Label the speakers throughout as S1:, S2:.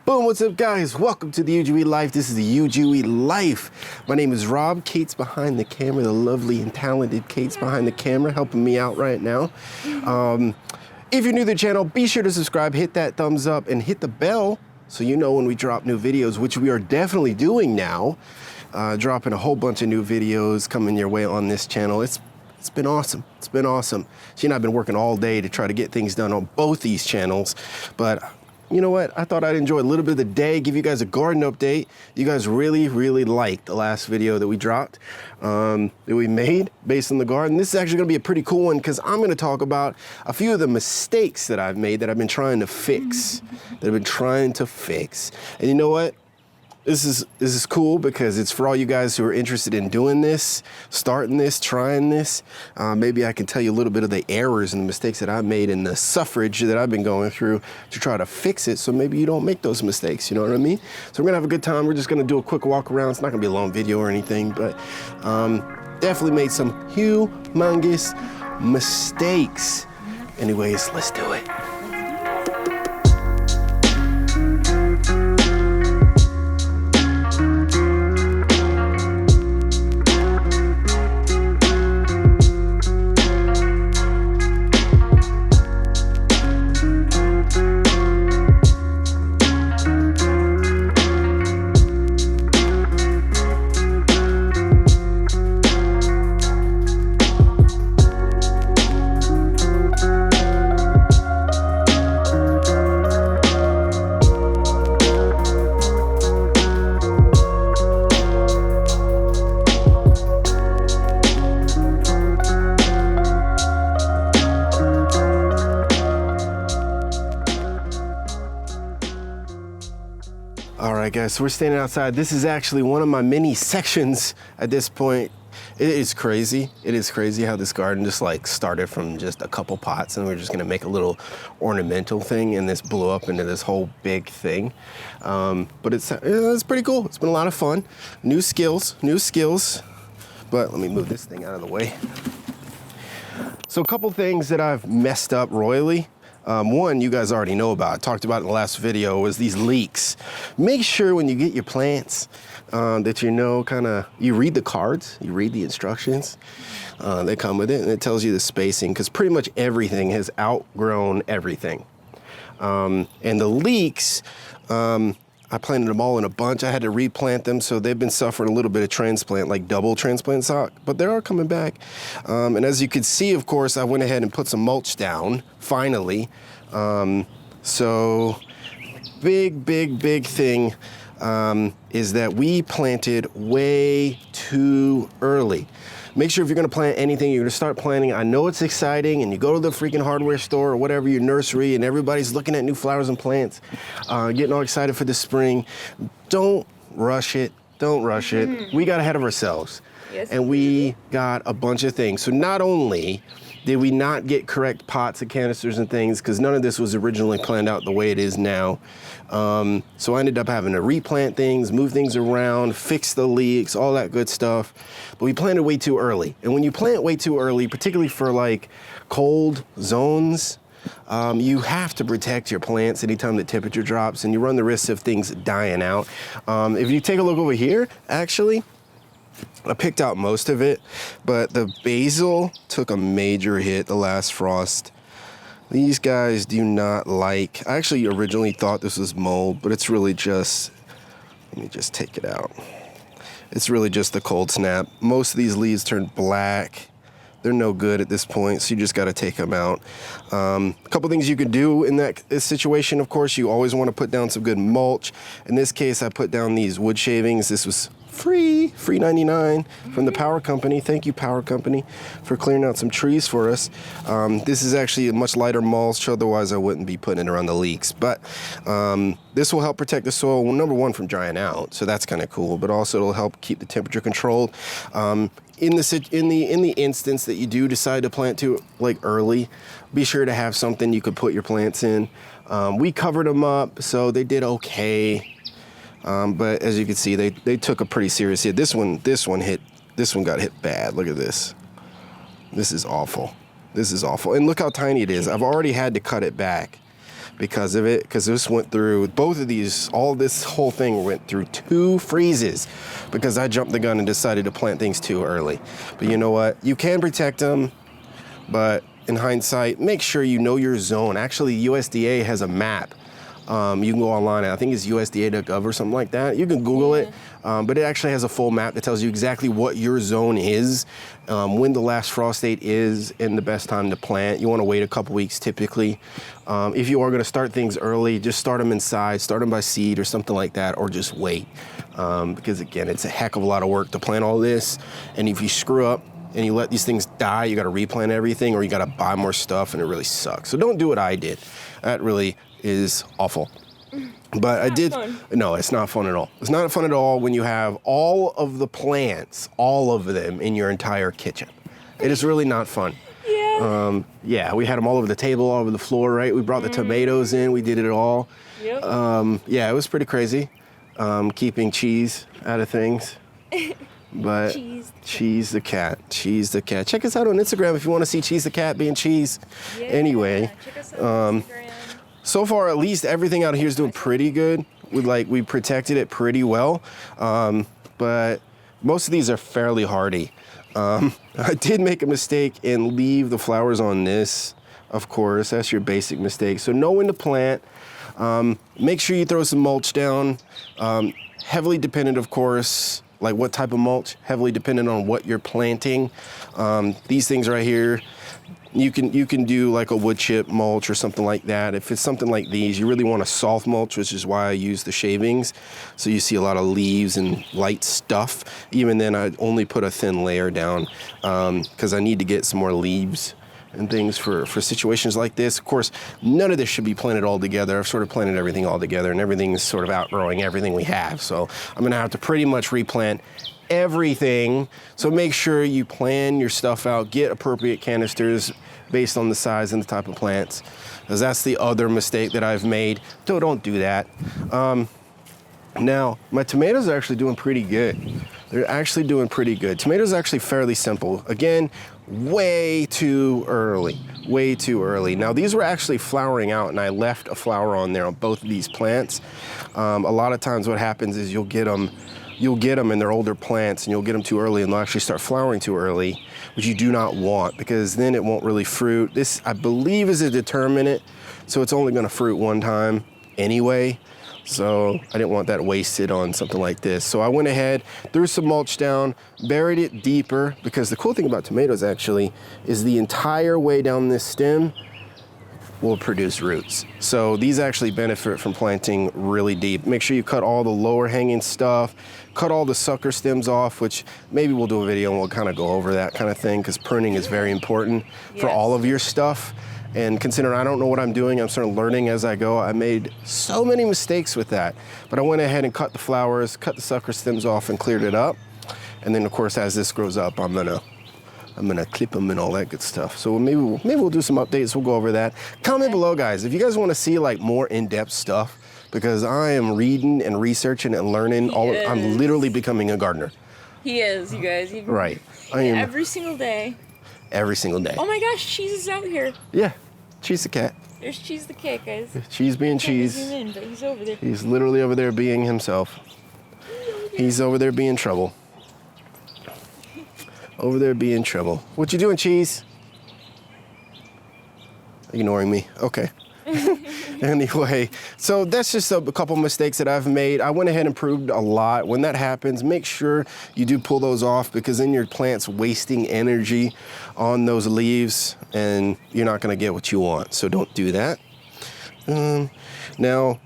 S1: Boom, what's up guys? Welcome to the UGUE Life. This is the UGUE Life. My name is Rob. Kate's behind the camera, the lovely and talented Kate's behind the camera, helping me out right now. If you're new to the channel, be sure to subscribe, hit that thumbs up, and hit the bell so you know when we drop new videos, which we are definitely doing now. Dropping a whole bunch of new videos coming your way on this channel. It's been awesome. It's been awesome. She and I have been working all day to try to get things done on both these channels, but you know what? I thought I'd enjoy a little bit of the day, give you guys a garden update. You guys really liked the last video that we dropped, that we made based on the garden. This is actually gonna be a pretty cool one because I'm gonna talk about a few of the mistakes that I've made that I've been trying to fix, And you know what? This is cool because it's for all you guys who are interested in doing this, starting this, trying this. Maybe I can tell you a little bit of the errors and the mistakes that I've made and the suffrage that I've been going through to try to fix it so maybe you don't make those mistakes, you know what I mean? So we're gonna have a good time. We're just gonna do a quick walk around. It's not gonna be a long video or anything, but definitely made some humongous mistakes. Anyways, let's do it. All right, guys, so we're standing outside. This is actually one of my mini sections at this point. It is crazy. It is crazy how this garden just like started from just a couple pots and we're just gonna make a little ornamental thing and this blew up into this whole big thing. But it's pretty cool. It's been a lot of fun. New skills. But let me move this thing out of the way. So a couple things that I've messed up royally. One you guys already know about, I talked about in the last video, was these leaks. Make sure when you get your plants that you know you read the cards, you read the instructions that come with it, and it tells you the spacing because pretty much everything has outgrown everything. And the leaks, I planted them all in a bunch. I had to replant them, so they've been suffering a little bit of transplant, like double transplant stock, but they are coming back. And as you can see, of course, I went ahead and put some mulch down, finally. So big thing is that we planted way too early. Make sure if you're gonna plant anything, you're gonna start planting. I know it's exciting and you go to the freaking hardware store or whatever, your nursery, and everybody's looking at new flowers and plants, getting all excited for the spring. Don't rush it, don't rush it. We got ahead of ourselves. Yes, and we got a bunch of things. So not only did we not get correct pots and canisters and things, because none of this was originally planned out the way it is now. So I ended up having to replant things, move things around, fix the leaks, all that good stuff. But we planted way too early. And when you plant way too early, particularly for like cold zones, you have to protect your plants anytime the temperature drops, and you run the risk of things dying out. If you take a look over here, actually, I picked out most of it, but the basil took a major hit the last frost. These guys do not like, I actually originally thought this was mold, but it's really just, let me just take it out. It's really just the cold snap. Most of these leaves turn black. They're no good at this point, so you just gotta take them out. A couple things you can do in that situation, of course, you always wanna put down some good mulch. In this case, I put down these wood shavings. This was free 99 from the power company. Thank you, power company, for clearing out some trees for us. This is actually a much lighter mulch, otherwise I wouldn't be putting it around the leaks. But this will help protect the soil, well, number one, from drying out, so that's kind of cool, but also it'll help keep the temperature controlled. In the instance that you do decide to plant too early, be sure to have something you could put your plants in. We covered them up, so they did okay. But as you can see, they took a pretty serious hit. This one got hit bad. Look at this. This is awful. This is awful. And look how tiny it is. I've already had to cut it back because of it, because this went through both of these, this whole thing went through 2 freezes because I jumped the gun and decided to plant things too early. But you know what? You can protect them, but in hindsight, make sure you know your zone. Actually, USDA has a map. You can go online, I think it's USDA.gov or something like that. You can Google it, but it actually has a full map that tells you exactly what your zone is, when the last frost date is, and the best time to plant. You want to wait a couple weeks typically. If you are going to start things early, just start them inside, start them by seed or something like that, or just wait. Because again, it's a heck of a lot of work to plant all this, and if you screw up and you let these things die, you got to replant everything, or you got to buy more stuff, and it really sucks. So don't do what I did. That really is awful. But I did, no, it's not fun at all. It's not fun at all when you have all of the plants, all of them in your entire kitchen. It is really not fun.
S2: Yeah.
S1: Yeah, we had them all over the table, all over the floor, right? We brought the tomatoes in, we did it all.
S2: Yep.
S1: Yeah, it was pretty crazy, keeping cheese out of things. But Cheese the cat. Check us out on Instagram if you want to see Cheese the cat being cheese.
S2: Yeah,
S1: anyway,
S2: check us out on Instagram.
S1: So far, at least everything out here is doing pretty good. We protected it pretty well, but most of these are fairly hardy. I did make a mistake and leave the flowers on this. Of course, that's your basic mistake. So know when to plant. Make sure you throw some mulch down. Heavily dependent, of course, like what type of mulch, heavily dependent on what you're planting. These things right here, you can do like a wood chip mulch or something like that. If it's something like these, you really want a soft mulch, which is why I use the shavings. So you see a lot of leaves and light stuff. Even then, I only put a thin layer down because I need to get some more leaves and things for situations like this. Of course, none of this should be planted all together. I've sort of planted everything all together, and everything is sort of outgrowing everything we have. So I'm gonna have to pretty much replant everything. So make sure you plan your stuff out, get appropriate canisters based on the size and the type of plants, because that's the other mistake that I've made. So don't do that. Now, my tomatoes are actually doing pretty good. They're actually doing pretty good. Tomatoes are actually fairly simple. Again, way too early. Now, these were actually flowering out, and I left a flower on there on both of these plants. A lot of times what happens is you'll get them in their older plants, and you'll get them too early, and they'll actually start flowering too early, which you do not want, because then it won't really fruit. This, I believe, is a determinate, so it's only going to fruit one time anyway. So I didn't want that wasted on something like this. So I went ahead, threw some mulch down, buried it deeper, because the cool thing about tomatoes actually is the entire way down this stem will produce roots. So these actually benefit from planting really deep. Make sure you cut all the lower hanging stuff, cut all the sucker stems off, which maybe we'll do a video and we'll kind of go over that kind of thing, because pruning is very important for all of your stuff. And considering I don't know what I'm doing, I'm sort of learning as I go. I made so many mistakes with that. But I went ahead and cut the flowers, cut the sucker stems off, and cleared it up. And then, of course, as this grows up, I'm gonna clip them and all that good stuff. So maybe we'll do some updates. We'll go over that. Comment below, guys, if you guys want to see like more in-depth stuff, because I am reading and researching and learning. I'm literally becoming a gardener.
S2: He is, you guys.
S1: Right. I am
S2: every single day.
S1: Every single day.
S2: Oh my gosh, Cheese is out here.
S1: Yeah. Cheese the cat.
S2: There's Cheese the cat, guys.
S1: Cheese being cheese.
S2: Zoom in, but he's over there.
S1: He's literally over there being himself. He's over there being trouble. Over there being trouble. What you doing, Cheese? Ignoring me. Okay. Anyway, so that's just a couple mistakes that I've made. I went ahead and improved a lot. When that happens, make sure you do pull those off, because then your plant's wasting energy on those leaves and you're not going to get what you want. So don't do that. Now,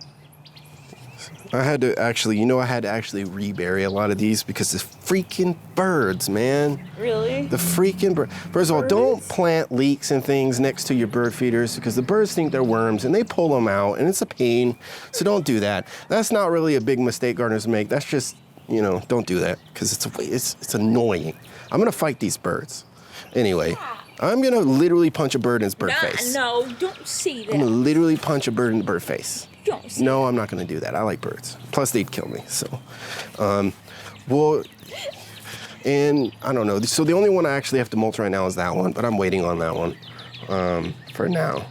S1: I had to actually rebury a lot of these because the freaking birds, man.
S2: Really?
S1: The freaking bird. First of all, don't plant leeks and things next to your bird feeders, because the birds think they're worms and they pull them out and it's a pain. So don't do that. That's not really a big mistake gardeners make. That's just, don't do that, because it's annoying. I'm gonna fight these birds. Anyway, I'm gonna literally punch a bird in its bird face.
S2: No, don't say that.
S1: I'm gonna literally punch a bird in the bird face.
S2: No,
S1: I'm not going to do that. I like birds. Plus, they'd kill me. So, and I don't know. So the only one I actually have to mulch right now is that one, but I'm waiting on that one for now.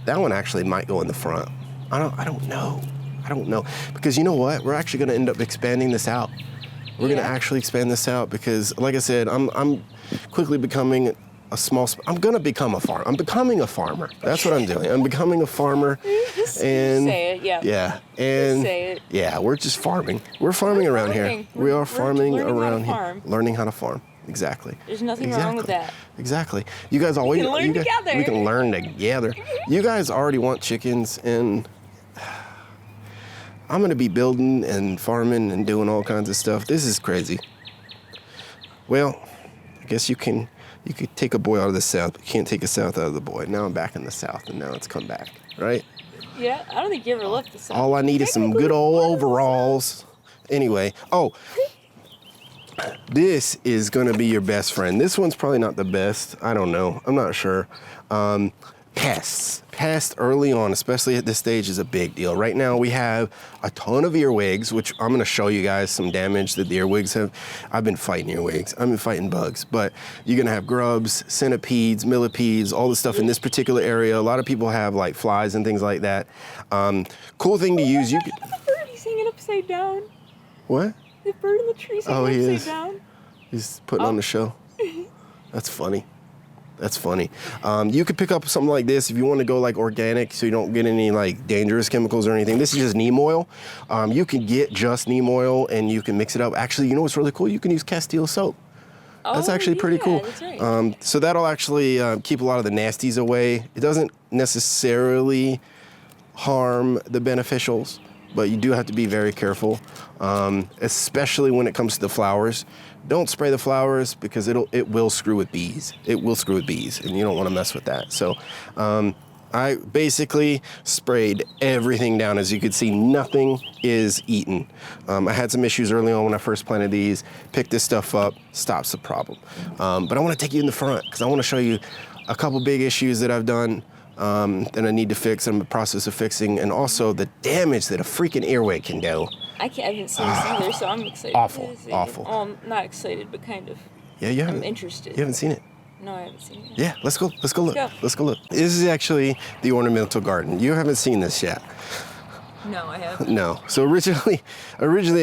S1: That one actually might go in the front. I don't know. I don't know. Because you know what? We're actually going to end up expanding this out. We're going to actually expand this out because, like I said, I'm quickly becoming I'm going to become a farmer. I'm becoming a farmer. That's what I'm doing. I'm becoming a farmer. And
S2: say it, yeah.
S1: Yeah. And
S2: say it.
S1: yeah, we're just farming. We're farming around here. We are farming around here. Learning how to farm. Exactly.
S2: There's nothing wrong with that.
S1: Exactly. You guys always
S2: We can learn together.
S1: We can learn together. You guys already want chickens, and I'm gonna be building and farming and doing all kinds of stuff. This is crazy. Well, I guess you could take a boy out of the South, but you can't take a South out of the boy. Now I'm back in the South, and now it's come back, right?
S2: Yeah, I don't think you ever left the South.
S1: All I need is some good old overalls. Anyway, this is going to be your best friend. This one's probably not the best. I don't know. I'm not sure. Pests. Pests early on, especially at this stage, is a big deal. Right now we have a ton of earwigs, which I'm going to show you guys some damage that the earwigs have. I've been fighting earwigs. I've been fighting bugs. But you're going to have grubs, centipedes, millipedes, all the stuff in this particular area. A lot of people have like flies and things like that. Cool thing to use.
S2: The bird, he's hanging upside down.
S1: What?
S2: The bird in the tree's hanging upside down.
S1: He's putting on the show. That's funny. That's funny. You could pick up something like this if you want to go like organic so you don't get any like dangerous chemicals or anything. This is just neem oil. You can get just neem oil and you can mix it up. Actually, you know what's really cool? You can use Castile soap. That's actually pretty cool.
S2: That's right.
S1: So that'll actually keep a lot of the nasties away. It doesn't necessarily harm the beneficials, but you do have to be very careful, especially when it comes to the flowers. Don't spray the flowers because it will screw with bees. It will screw with bees, and you don't want to mess with that. So I basically sprayed everything down. As you can see, nothing is eaten. I had some issues early on when I first planted these. Picked this stuff up, stops the problem. But I want to take you in the front because I want to show you a couple big issues that I've done that I need to fix. I'm in the process of fixing, and also the damage that a freaking earwig can do.
S2: I haven't seen this either, so I'm excited.
S1: Awful, awful.
S2: I'm not excited, but kind of.
S1: Yeah, you haven't.
S2: I'm interested.
S1: You haven't seen it?
S2: No, I haven't seen it yet.
S1: Yeah, let's go look.
S2: Go.
S1: Let's go look. This is actually the Ornamental Garden. You haven't seen this yet.
S2: No, I haven't.
S1: No. So originally,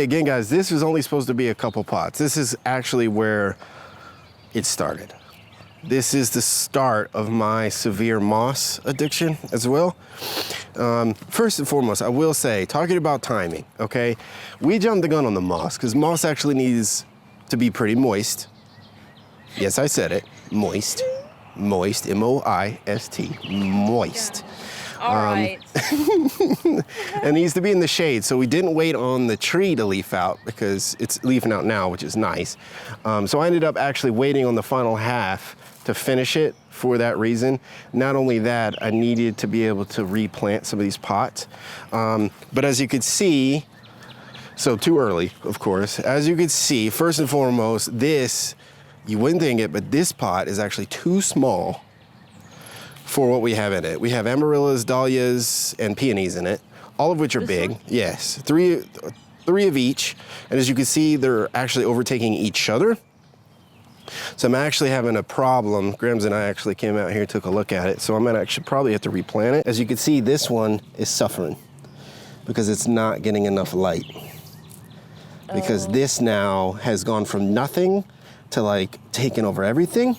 S1: again, guys, this was only supposed to be a couple pots. This is actually where it started. This is the start of my severe moss addiction as well. First and foremost, I will say, talking about timing, okay? We jumped the gun on the moss because moss actually needs to be pretty moist. Yes, I said it. Moist. Moist. M-O-I-S-T. Moist.
S2: All right.
S1: It needs to be in the shade, so we didn't wait on the tree to leaf out because it's leafing out now, which is nice. So I ended up actually waiting on the final half to finish it for that reason. Not only that, I needed to be able to replant some of these pots. But as you could see, so too early, of course. As you could see, first and foremost, this, you wouldn't think it, but this pot is actually too small for what we have in it. We have amaryllis, dahlias, and peonies in it, all of which are big. Yes, three of each. And as you can see, they're actually overtaking each other. So I'm actually having a problem. Grims and I actually came out here, took a look at it. So I'm gonna actually probably have to replant it. As you can see, this one is suffering because it's not getting enough light. Because this now has gone from nothing to like taking over everything.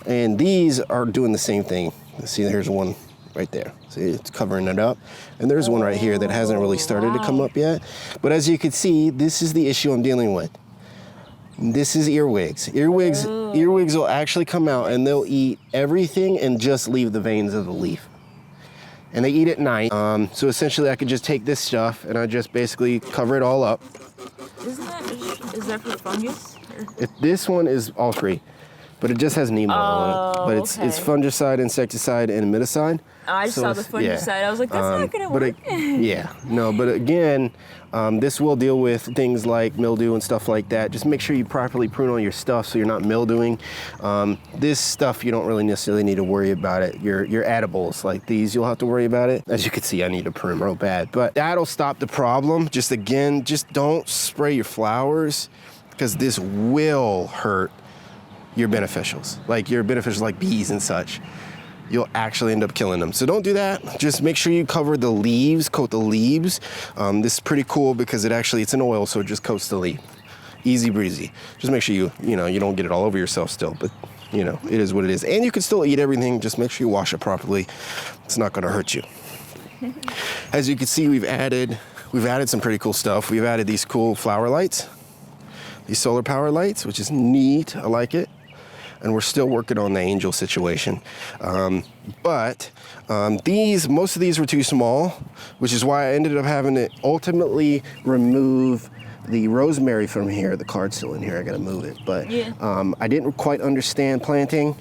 S1: And these are doing the same thing. See, here's one right there. See, it's covering it up. And there's one right here that hasn't really started to come up yet. But as you can see, this is the issue I'm dealing with. This is earwigs. Earwigs will actually come out and they'll eat everything and just leave the veins of the leaf. And they eat at night. So essentially I could just take this stuff and I just basically cover it all up.
S2: Is that for fungus?
S1: This one is all three, but it just has neem oil on it. But it's fungicide, insecticide, and miticide.
S2: I just saw the fungicide. Yeah. I was like, that's not gonna work.
S1: But again, this will deal with things like mildew and stuff like that. Just make sure you properly prune all your stuff so you're not mildewing. This stuff, you don't really necessarily need to worry about it. Your edibles like these, you'll have to worry about it. As you can see, I need to prune real bad, but that'll stop the problem. Just don't spray your flowers because this will hurt your beneficials like bees and such. you'll actually end up killing them. So don't do that. Just make sure you cover the leaves, coat the leaves. This is pretty cool because it's an oil, so it just coats the leaf. Easy breezy. Just make sure you don't get it all over yourself still, but it is what it is. And you can still eat everything. Just make sure you wash it properly. It's not going to hurt you. As you can see, we've added some pretty cool stuff. We've added these cool flower lights, these solar power lights, which is neat. I like it. And we're still working on the angel situation. But most of these were too small, which is why I ended up having to ultimately remove the rosemary from here. The card's still in here, I gotta move it. But I didn't quite understand planting.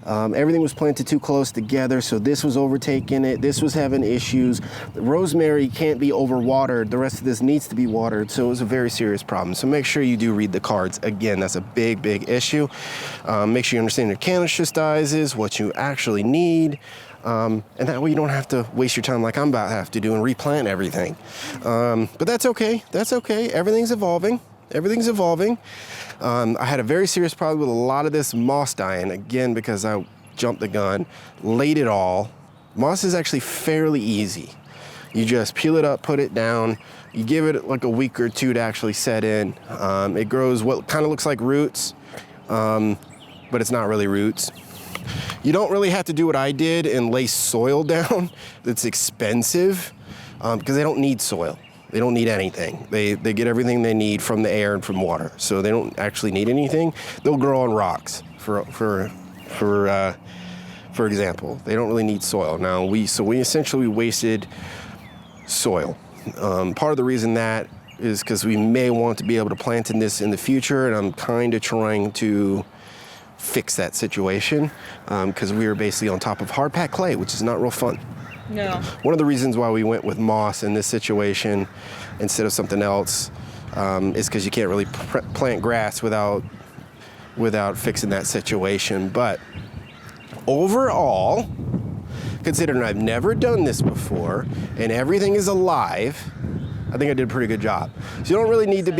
S1: Everything was planted too close together, so this was overtaking it. This was having issues. The rosemary can't be overwatered. The rest of this needs to be watered, so it was a very serious problem. So make sure you do read the cards. Again, that's a big, big issue. Make sure you understand your canister sizes, what you actually need, and that way you don't have to waste your time like I'm about to have to do and replant everything. But that's okay. That's okay. Everything's evolving. Everything's evolving. I had a very serious problem with a lot of this moss dying, again, because I jumped the gun, laid it all. Moss is actually fairly easy. You just peel it up, put it down. You give it like a week or two to actually set in. It grows what kind of looks like roots, but it's not really roots. You don't really have to do what I did and lay soil down. That's expensive because they don't need soil. They don't need anything. They get everything they need from the air and from water. So they don't actually need anything. They'll grow on rocks, for example. They don't really need soil. Now, we essentially wasted soil. Part of the reason that is because we may want to be able to plant in this in the future, and I'm kind of trying to fix that situation because we were basically on top of hard packed clay, which is not real fun.
S2: No.
S1: One of the reasons why we went with moss in this situation instead of something else is because you can't really plant grass without fixing that situation. But overall, considering I've never done this before and everything is alive, I think I did a pretty good job. So you don't really need to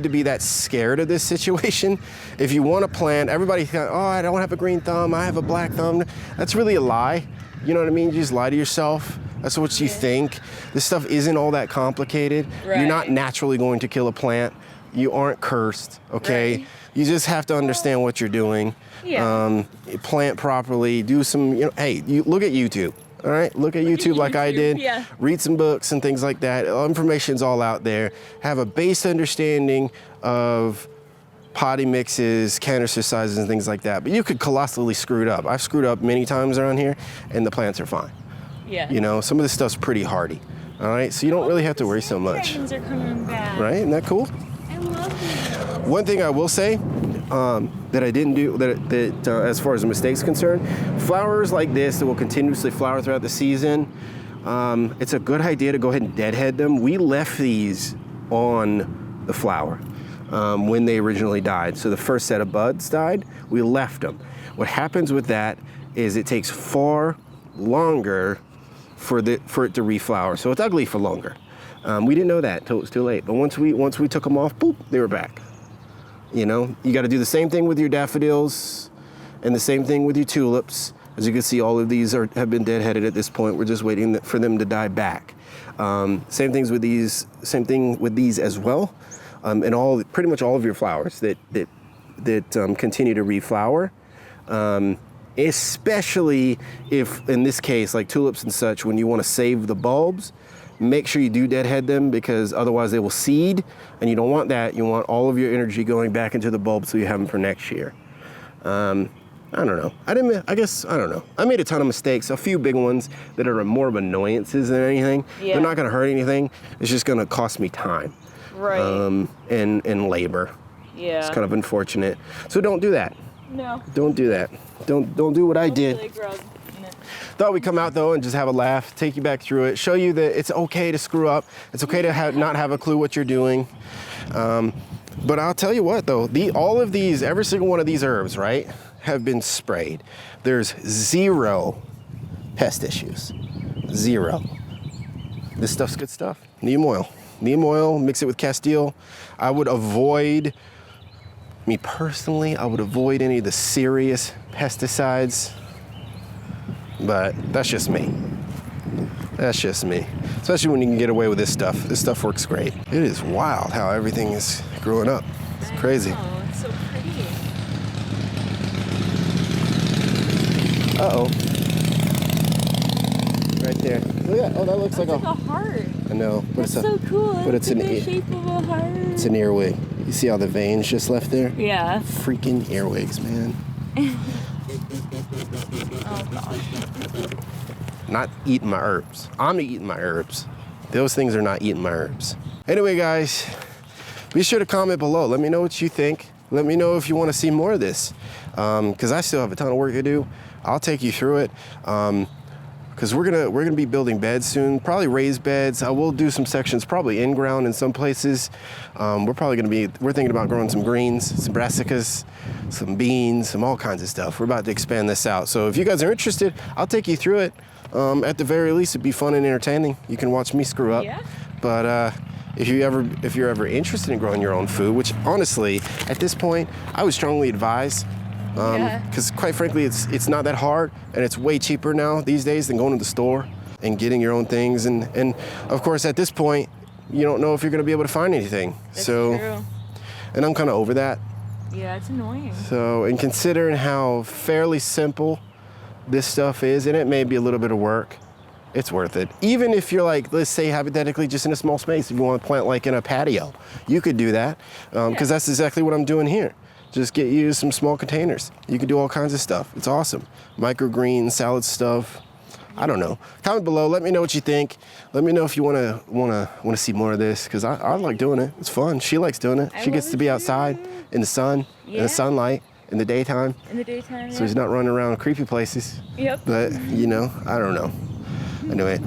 S1: be that scared of this situation. If you want to plant, everybody's kind of, oh, I don't have a green thumb, I have a black thumb. That's really a lie. You know what I mean? You just lie to yourself. That's what you think. This stuff isn't all that complicated. Right. You're not naturally going to kill a plant. You aren't cursed, okay? Right. You just have to understand what you're doing. Yeah. Plant properly, do some, hey, you look at YouTube. All right, look at YouTube like I did. Yeah. Read some books and things like that. Information's all out there. Have a base understanding of potting mixes, canister sizes, and things like that. But you could colossally screw it up. I've screwed up many times around here, and the plants are fine. Yeah. Some of this stuff's pretty hardy. All right, so you don't really have to worry so much.
S2: Dragons are coming back.
S1: Right? Isn't that cool?
S2: I love it.
S1: One thing I will say that I didn't do, that as far as the mistakes concerned, flowers like this that will continuously flower throughout the season, it's a good idea to go ahead and deadhead them. We left these on the flower when they originally died. So the first set of buds died, we left them. What happens with that is it takes far longer for it to reflower. So it's ugly for longer. We didn't know that until it was too late. But once we took them off, boop, they were back. You got to do the same thing with your daffodils and the same thing with your tulips. As you can see, all of these have been deadheaded at this point. We're just waiting for them to die back. Same thing with these as well. And pretty much all of your flowers that continue to reflower. Especially if, in this case, like tulips and such, when you want to save the bulbs, make sure you do deadhead them because otherwise they will seed, and you don't want that. You want all of your energy going back into the bulb so you have them for next year. I don't know. I don't know. I made a ton of mistakes, a few big ones that are more of annoyances than anything. Yeah. They're not going to hurt anything. It's just going to cost me time. Right. And labor. Yeah. It's kind of unfortunate. So don't do that. No. Don't do that. Don't do what I did. Really thought we'd come out though and just have a laugh, take you back through it, show you that it's okay to screw up. It's okay to not have a clue what you're doing. But I'll tell you what though, all of these, every single one of these herbs, right, have been sprayed. There's 0 pest issues. 0. This stuff's good stuff. Neem oil. Neem oil, mix it with Castile. Me personally, I would avoid any of the serious pesticides. but that's just me. That's just me. Especially when you can get away with this stuff. This stuff works great. It is wild how everything is growing up. It's crazy.
S2: Oh, it's so pretty.
S1: Uh-oh. Right there. Look at that. Oh, that looks like
S2: It's like a heart.
S1: I know. But
S2: That's so cool.
S1: But it's
S2: like
S1: an
S2: the shape of a heart.
S1: It's an earwig. You see all the veins just left there?
S2: Yeah.
S1: Freaking earwigs, man.
S2: Oh gosh.
S1: Not eating my herbs. I'm eating my herbs. Those things are not eating my herbs. Anyway, guys, be sure to comment below. Let me know what you think. Let me know if you want to see more of this. Because I still have a ton of work to do. I'll take you through it. Because we're gonna be building beds soon, probably raised beds. I will do some sections, probably in ground in some places. We're thinking about growing some greens, some brassicas, some beans, some all kinds of stuff. We're about to expand this out. So if you guys are interested, I'll take you through it. At the very least, it'd be fun and entertaining. You can watch me screw up.
S2: Yeah.
S1: But if you're ever interested in growing your own food, which honestly, at this point, I would strongly advise. Because quite frankly, it's not that hard, and it's way cheaper now these days than going to the store and getting your own things. And of course, at this point, you don't know if you're going to be able to find anything.
S2: That's true.
S1: And I'm kind of over that.
S2: Yeah, it's annoying.
S1: So, and considering how fairly simple this stuff is, and it may be a little bit of work, it's worth it. Even if you're like, let's say hypothetically, just in a small space, if you want to plant like in a patio, you could do that. Because that's exactly what I'm doing here. Just get you some small containers. You can do all kinds of stuff. It's awesome. Microgreens, salad stuff. I don't know. Comment below. Let me know what you think. Let me know if you wanna see more of this, because I like doing it. It's fun. She likes doing it. She gets to be outside in the sun, in the sunlight, in the daytime.
S2: In the daytime.
S1: So he's not running around creepy places.
S2: Yep.
S1: But you know, I don't know. Anyway.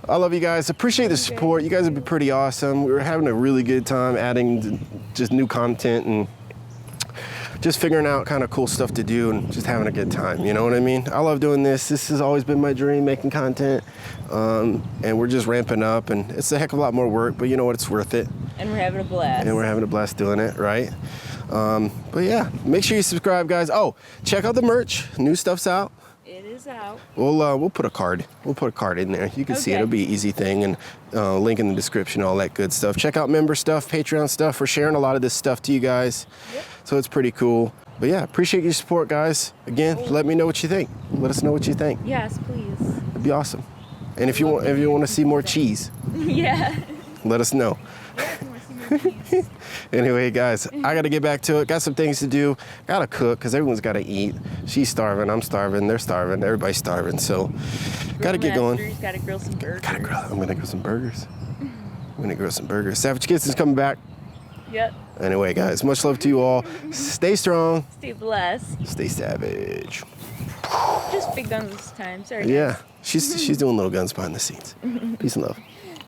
S1: I love you guys. Appreciate the support. You guys have been pretty awesome. We were having a really good time adding just new content and just figuring out kind of cool stuff to do and just having a good time. You know what I mean? I love doing this. This has always been my dream, making content. And we're just ramping up, and it's a heck of a lot more work, but you know what? It's worth it.
S2: And we're having a blast.
S1: And we're having a blast doing it, right? But yeah, make sure you subscribe, guys. Oh, check out the merch. New stuff's out.
S2: It is out.
S1: We'll put a card. We'll put a card in there. You can see it. It'll be an easy thing, and link in the description, all that good stuff. Check out member stuff, Patreon stuff. We're sharing a lot of this stuff to you guys.
S2: Yep.
S1: So it's pretty cool. But yeah, appreciate your support, guys. Again, let me know what you think. Let us know what you think.
S2: Yes, please.
S1: It'd be awesome. And if you want to see more cheese,
S2: Yeah.
S1: let us know. Anyway, guys, I got to get back to it. Got some things to do. Got to cook because everyone's got to eat. She's starving. I'm starving. They're starving. Everybody's starving. So, got to get going.
S2: Got to grill some burgers.
S1: I'm going to grill some burgers. Savage Kids is coming back.
S2: Yep.
S1: Anyway, guys, much love to you all. Stay strong.
S2: Stay blessed.
S1: Stay savage.
S2: Just big guns this time. Sorry. Guys.
S1: Yeah, she's doing little guns behind the scenes. Peace and love.